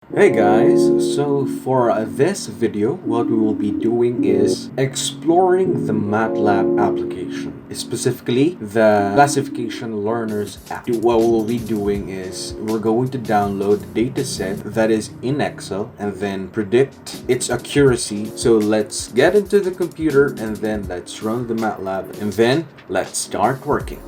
Hey guys, so for this video, what we will be doing is exploring the MATLAB application, specifically the Classification Learners App. What we'll be doing is we're going to download the dataset that is in Excel and then predict its accuracy. So let's get into the computer and then let's run the MATLAB and then let's start working.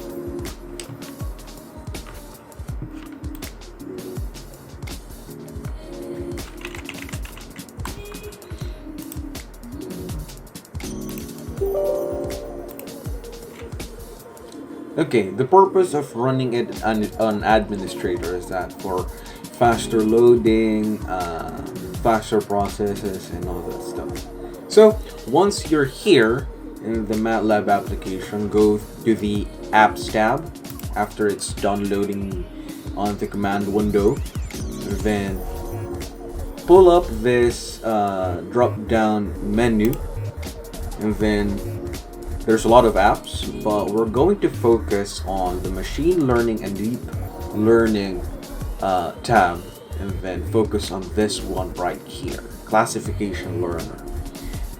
Okay, the purpose of running it on administrator is that for faster loading, faster processes, and all that stuff. So once you're here in the MATLAB application, go to the Apps tab after it's done loading on the command window. Then pull up this drop-down menu, and then there's a lot of apps, but we're going to focus on the machine learning and deep learning tab, and then focus on this one right here, classification learner.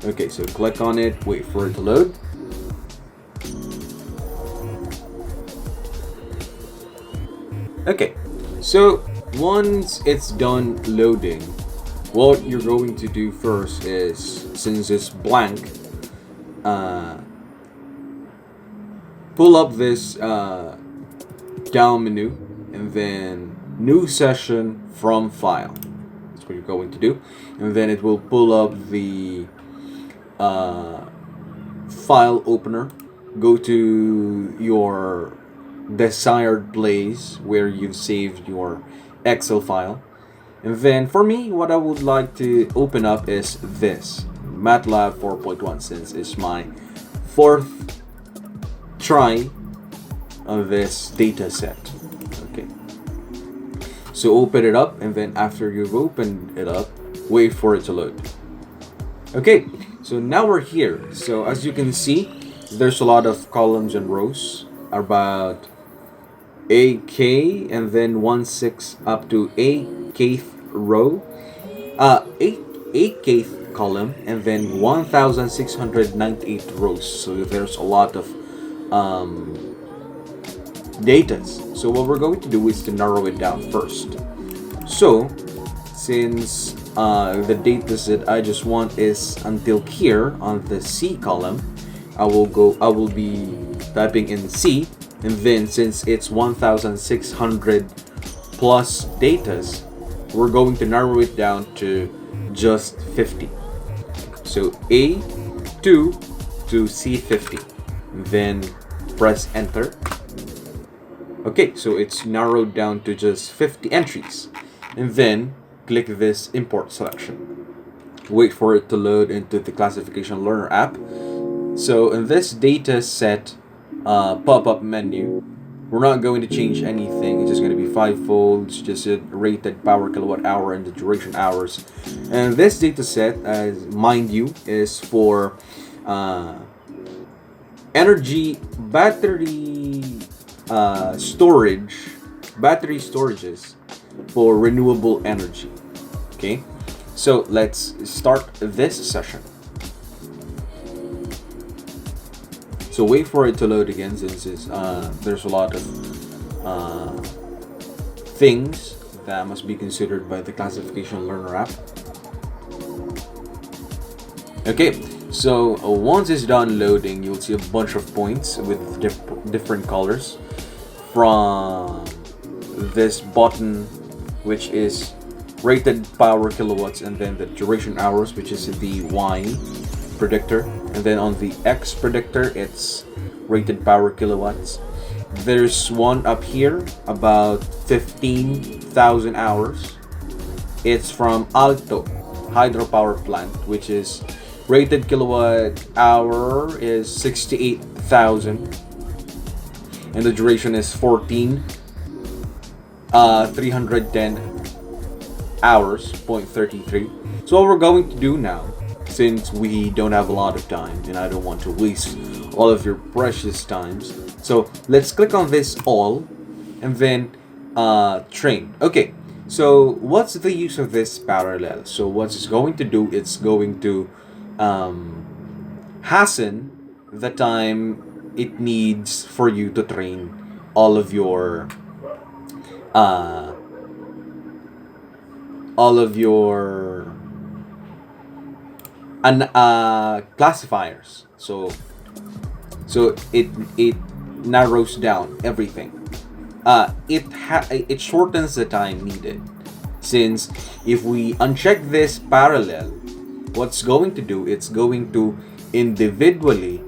Okay, so click on it, wait for it to load. Okay, so once it's done loading, what you're going to do first is, since it's blank, pull up this down menu and then new session from file. That's what you're going to do, and then it will pull up the file opener. Go to your desired place where you've saved your Excel file, and then for me, what I would like to open up is this MATLAB 4.1, since it's my fourth try on this data set. Okay, so open it up, and then after you've opened it up, wait for it to load. Okay, so now we're here. So as you can see, there's a lot of columns and rows, about AK, and then 1/6 up to 8th row, 8th column, and then 1698 rows. So there's a lot of datas. So what we're going to do is to narrow it down first. So since the data set I just want is until here on the C column, I will be typing in C, and then since it's 1600 plus datas, we're going to narrow it down to just 50. So A2 to C50, then press enter. Okay, so it's narrowed down to just 50 entries, and then click this import selection. Wait for it to load into the Classification Learner app. So in this data set pop-up menu, we're not going to change anything. It's just going to be 5 folds, just a rated power kilowatt hour and the duration hours. And this data set, as mind you, is for energy battery storages for renewable energy. Okay, so let's start this session. So wait for it to load again, since there's a lot of things that must be considered by the Classification Learner app. Okay, so once it's done loading, you'll see a bunch of points with different colors from this button, which is rated power kilowatts, and then the duration hours, which is the Y predictor, and then on the X predictor, it's rated power kilowatts. There's one up here about 15,000 hours. It's from Alto hydropower plant, which is rated kilowatt hour is 68,000, and the duration is 310 hours, 0.33. So what we're going to do now, since we don't have a lot of time and I don't want to waste all of your precious times, so let's click on this all and then train. Okay, So what's the use of this parallel? So what it's going to do, it's going to hasten the time it needs for you to train all of your uh, all of your classifiers. So it narrows down everything. It shortens the time needed, since if we uncheck this parallel, what's going to do, it's going to individually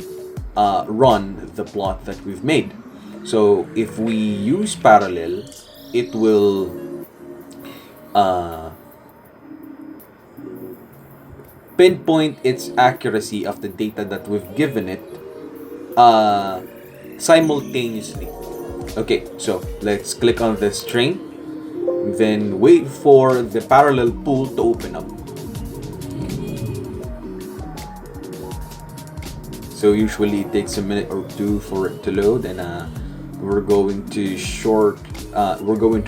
run the plot that we've made. So if we use parallel, it will pinpoint its accuracy of the data that we've given it simultaneously. Okay, so let's click on the string, then wait for the parallel pool to open up. So usually it takes a minute or two for it to load, and we're going to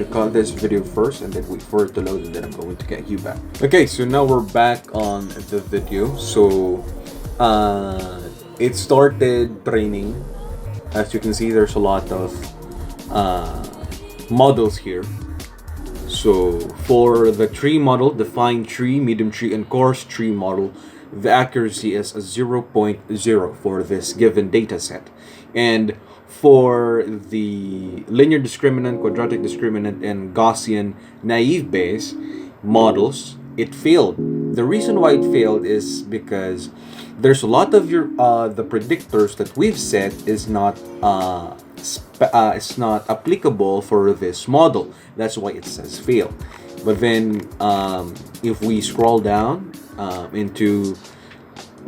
cut this video first and then wait for it to load, and then I'm going to get you back. Okay, so now we're back on the video. So it started training. As you can see, there's a lot of models here. So for the tree model, the fine tree, medium tree, and coarse tree model, the accuracy is a 0.0 for this given data set. And for the linear discriminant, quadratic discriminant, and Gaussian naive Bayes models, it failed. The reason why it failed is because there's a lot of the predictors that we've set is not applicable for this model. That's why it says fail. But then if we scroll down into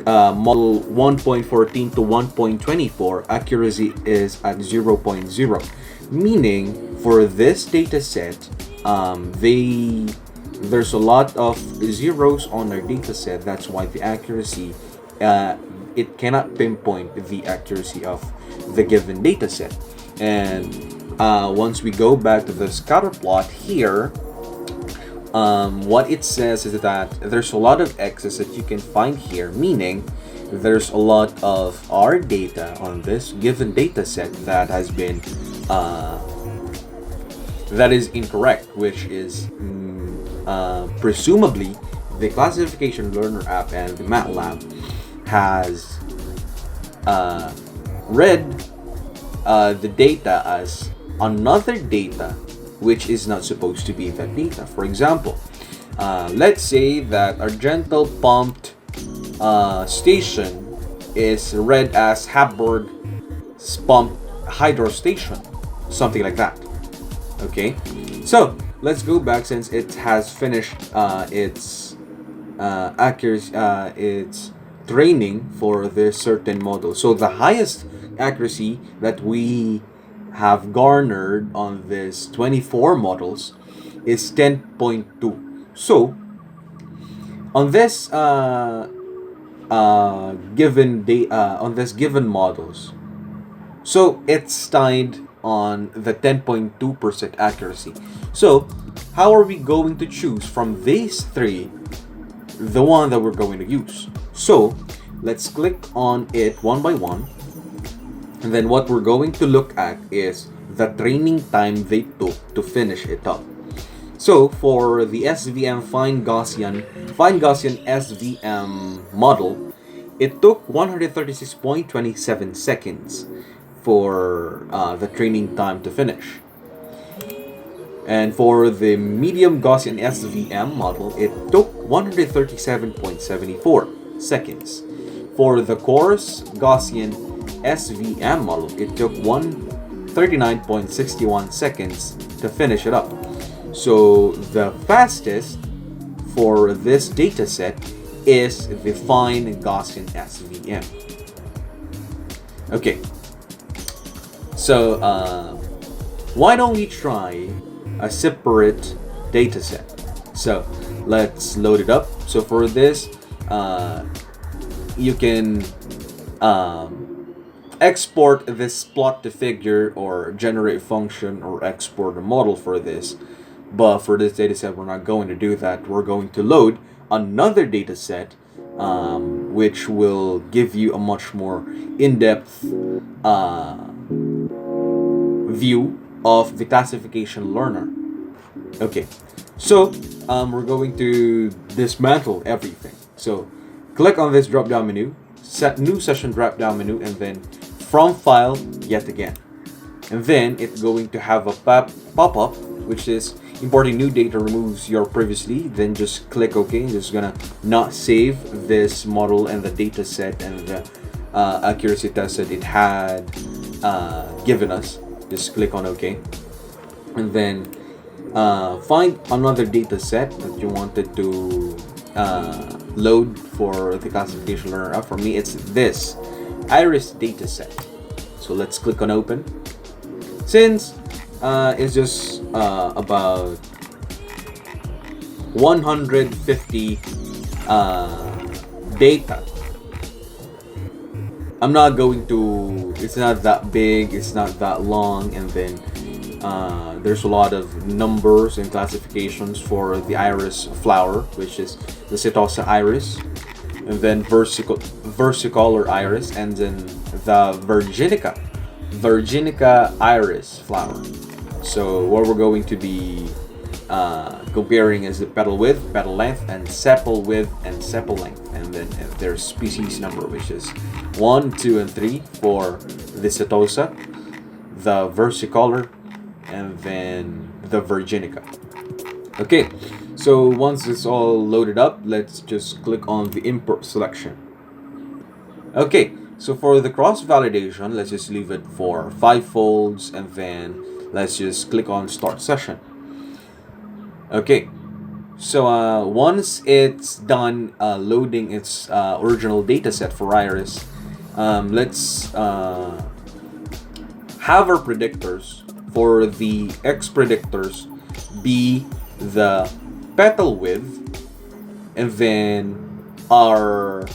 model 1.14 to 1.24, accuracy is at 0.0, meaning for this data set, there's a lot of zeros on our data set. That's why the accuracy, it cannot pinpoint the accuracy of the given data set. And once we go back to the scatter plot here, what it says is that there's a lot of X's that you can find here, meaning there's a lot of our data on this given data set that has been that is incorrect, which is presumably the Classification Learner App and the MATLAB has read the data as another data which is not supposed to be that data. For example, let's say that our gentle pumped station is read as Hapburg pumped hydro station, something like that. Okay, so let's go back, since it has finished its accuracy, its training for this certain model. So the highest accuracy that we have garnered on this 24 models is 10.2. So on this given models, so it's tied on the 10.2% accuracy. So how are we going to choose from these three the one that we're going to use? So let's click on it one by one, and then what we're going to look at is the training time they took to finish it up. So for the SVM fine Gaussian SVM model, it took 136.27 seconds for the training time to finish. And for the medium Gaussian SVM model, it took 137.74 seconds. For the coarse Gaussian SVM model, it took 139.61 seconds to finish it up. So the fastest for this data set is the fine Gaussian SVM. Okay, so why don't we try a separate data set? So let's load it up. So for this, you can export this plot to figure or generate function or export a model for this But for this data set, we're not going to do that. We're going to load another data set, which will give you a much more in-depth view of the classification learner. Okay, so we're going to dismantle everything. So click on this drop-down menu, set new session drop-down menu, and then from file yet again. And then it's going to have a pop-up, which is importing new data removes your previously. Then just click OK. Just gonna not save this model and the data set and the accuracy test that it had given us. Just click on OK. And then find another data set that you wanted to load for the classification learner app. For me, it's this iris data set. So let's click on open. Since it's just about 150 data, I'm not going to, it's not that big, it's not that long, and then there's a lot of numbers and classifications for the iris flower, which is the Setosa iris, and then versicolor iris, and then the Virginica iris flower. So what we're going to be comparing is the petal width, petal length, and sepal width and sepal length, and then their species number, which is 1, 2, and 3 for the Setosa, the versicolor, and then the Virginica. Okay, so once it's all loaded up, let's just click on the import selection. Okay, so for the cross validation, let's just leave it for 5 folds, and then let's just click on start session. Okay, so once it's done loading its original data set for iris, let's have our predictors for the X predictors be the petal width, and then our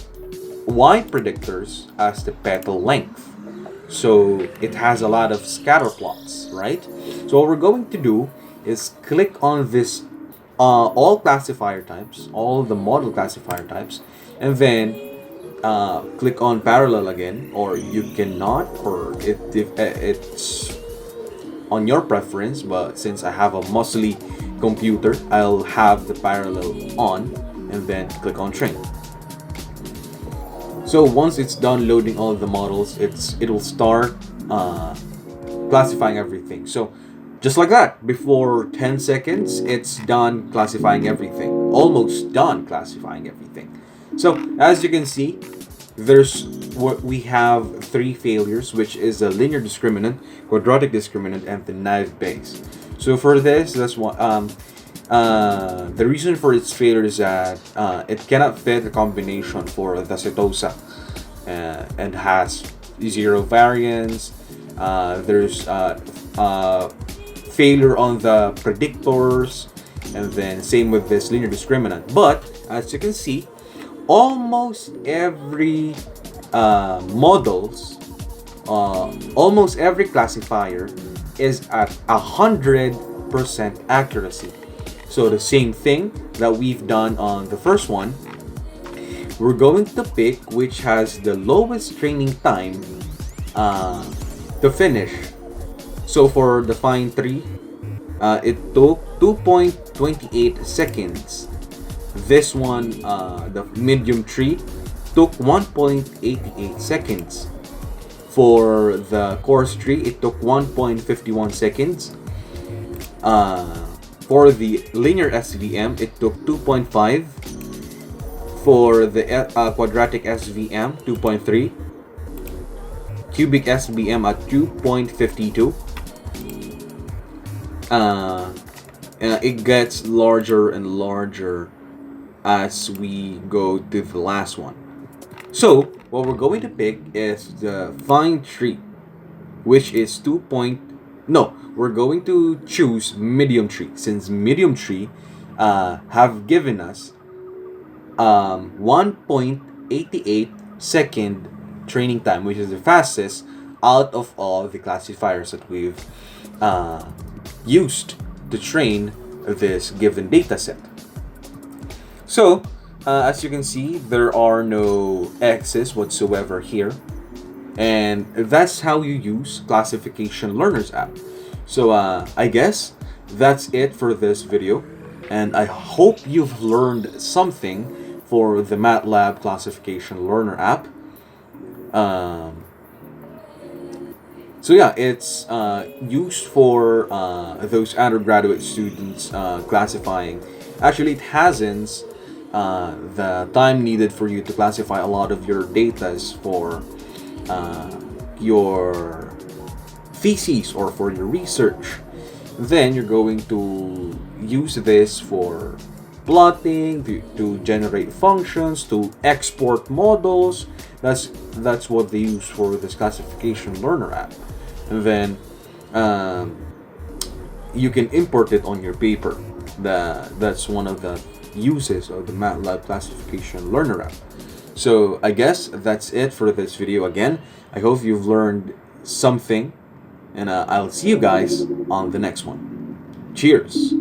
Y predictors as the petal length. So it has a lot of scatter plots, right? So what we're going to do is click on this all classifier types, all the model classifier types, and then click on parallel again, or you cannot, or if it's on your preference, but since I have a muscly computer, I'll have the parallel on, and then click on train. So once it's done loading all of the models, it'll start classifying everything. So just like that, before 10 seconds, it's done classifying everything. Almost done classifying everything. So as you can see, we have 3 failures, which is a linear discriminant, quadratic discriminant, and the naive Bayes. So for this, that's what the reason for its failure is that it cannot fit the combination for the Setosa, and has 0 variance. There's failure on the predictors, and then same with this linear discriminant. But as you can see, almost every almost every classifier is at 100% accuracy. So the same thing that we've done on the first one, we're going to pick which has the lowest training time to finish. So for the fine 3, it took 2.28 seconds. This one, the medium tree, took 1.88 seconds. For the coarse tree, it took 1.51 seconds. For the linear SVM, it took 2.5. For the quadratic SVM, 2.3. Cubic SVM at 2.52. It gets larger and larger as we go to the last one. So what we're going to pick is the fine tree, which is we're going to choose medium tree, since medium tree have given us 1.88 second training time, which is the fastest out of all the classifiers that we've used to train this given data set. So, as you can see, there are no X's whatsoever here. And that's how you use Classification Learners app. So I guess that's it for this video. And I hope you've learned something for the MATLAB Classification Learner app. So yeah, it's used for those undergraduate students classifying. Actually, it hasn't the time needed for you to classify a lot of your data for your theses or for your research. Then you're going to use this for plotting, to generate functions, to export models. That's what they use for this Classification Learner app. And then you can import it on your paper. That's one of the uses of the MATLAB Classification Learner app. So I guess that's it for this video again. I hope you've learned something, and I'll see you guys on the next one. Cheers!